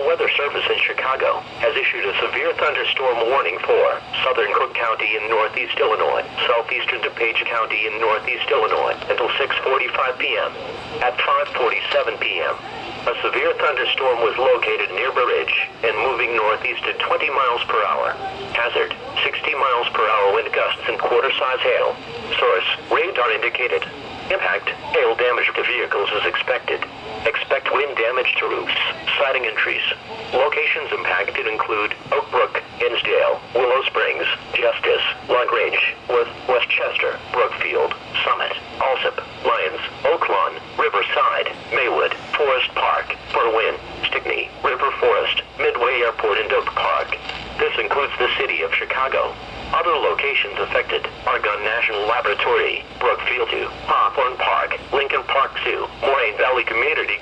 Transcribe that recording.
National Weather Service in Chicago has issued a severe thunderstorm warning for southern Cook County in northeast Illinois, southeastern DuPage County in northeast Illinois until 6:45 p.m. At 5:47 p.m., a severe thunderstorm was located near Burridge and moving northeast at 20 miles per hour. Hazard, 60 miles per hour wind gusts and quarter-size hail. Source, radar indicated. Impact, hail damage to vehicles is expected. Expect wind damage to roofs, siding and trees. Locations impacted include Oak Brook, Hinsdale, Willow Springs, Justice, LaGrange, Westchester, Brookfield, Summit, Alsip, Lyons, Oaklawn, Riverside, Maywood, Forest Park, Berwyn, Stickney, River Forest, Midway Airport and Oak Park. This includes the city of Chicago. Other locations affected: Argonne National Laboratory, Brookfield Zoo, Hawthorne Park, Lincoln Park Zoo, Moraine Valley Community